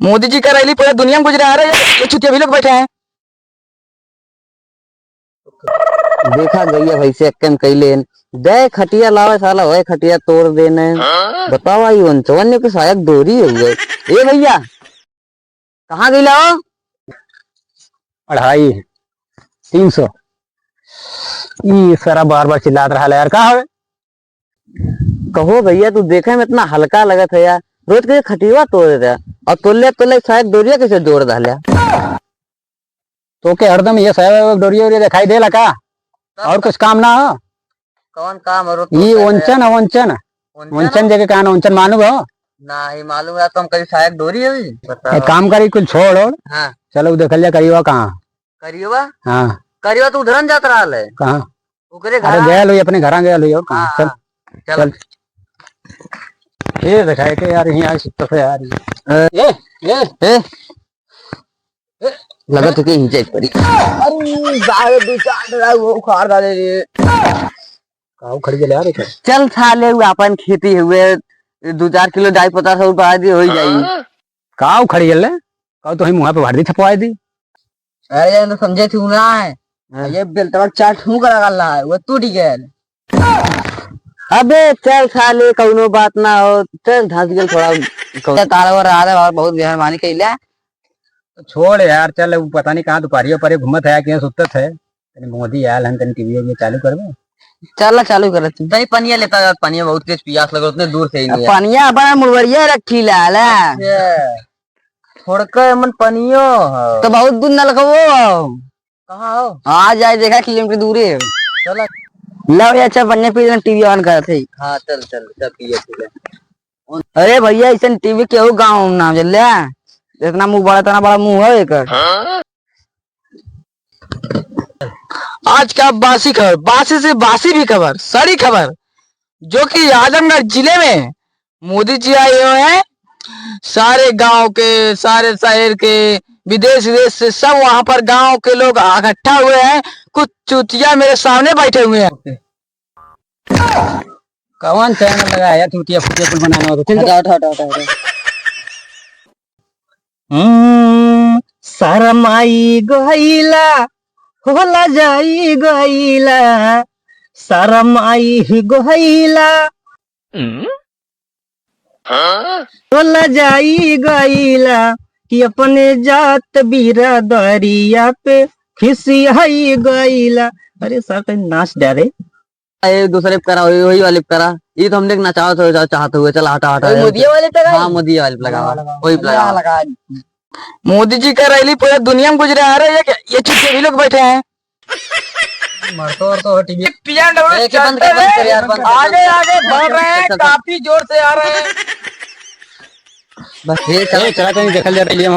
मोदी जी का रैली पूरा दुनिया में गुजरा रहा है, ये चुतिया भी लोग बैठे हैं। देखा गई है भाई से एक्कन कैले दे खटिया लावे साला होए खटिया तोड़ देने बताओ आई 55 के शायद दोरी हुए। ए भैया कहाँ गई लाओ 250 300 ये सारा बार बार चिल्लात रहा है यार का है। कहो भैया तू देखे में इतना हल्का लगत है यार रोज के खटिया तोड़ देता और तोले शायद दोरिया कैसे जोड़ डालिया तो के हरदम ये सब डोरिया वोरिया दिखाई दे लगा और कुछ काम ना हो। कौन काम है ये वंचन है वंचन वंचन जगह कहा वंचन मालूम हो ना ही मालूम है तुम कभी शायद दोरी है एक काम करी कुछ छोड़ और हाँ चलो देखल जा करियो कहाँ करियो हाँ करियो तू उधरन जात रहा है कहाँ ओकरे अरे घर गया लो अपने घर गया लो और कहाँ हाँ, चल ये दिखाए के यार यहीं आए सुत्ता से यार ए लगा तो के नीचे पड़ी अरे जाए दो चाट रहा वो खार डाले रे काऊ खड़ी गया यार चल साले वो अपन खेती हुए 2-4 किलो डाई पता सब बढ़ा दी हो जाई काऊ खड़ी गया काऊ तो ही मुंह पे भर दी छपवाई दी अरे ये तो समझे थी ना है ये बेलतवा चाट हूं करा गल्ला है वो टूट गया। अबे चल साले कौनो बात ना हो चल धंस गेल थोड़ा तारा और आ बहुत मेहरबानी कइला छोड़ यार चल वो पता नहीं कहाँ दोपहरियों पर घूमत है कि सुतत है मोदी आयल हम तन टीवी ये चालू करबे चल चालू कर दही पनिया लेता जा पनिया बहुत तेज प्यास लगे उतने दूर से ही पनिया अपना मुरवरिया रखी लाला छोड़ के मन पनियो तो बहुत दूर न लगो कहाँ हो आ जाए देखा किलोमीटर दूर है चल लो ये अच्छा पन्ने पे टीवी ऑन कर थे हां चल चल सब पिए अरे भैया ऐसा टीवी केहू गांव ना चल इतना मुंह बड़ा तना बड़ा मुंह है एक आज का बासी खबर, बासी से बासी भी खबर, सड़ी खबर, जो कि आजमगढ़ जिले में मोदी जी आए हुए हैं। सारे गांव के, सारे शहर के, विदेश विदेश से सब वहां पर गांव के लोग इकट्ठा हुए हैं। कुछ चुतिया मेरे सामने बैठे हुए हैं। कौन चैनल लगाया चुतिया फुटिया पुल बनाना हो तो हटा शरमाई गईला होला जाई गईला शरमाई गईला होला जाई गईला कि अपने जात बिरादरिया पे खिसियाई गईला। अरे सर कहीं नाच डाले दूसरे पे करा वही वाले पे करा ये तो हम लोग नचाओ चाहते हुए चला हटा हटा मोदी वाले पे हाँ मोदी वाले पे लगा वही पे लगा मोदी जी का रैली पूरा दुनिया में गुजरा रहा है। ये चुतिया भी लोग बैठे हैं। आगे आगे बढ़ रहे हैं, काफी जोर से आ रहे हैं। बस ये चला देखल जा रही है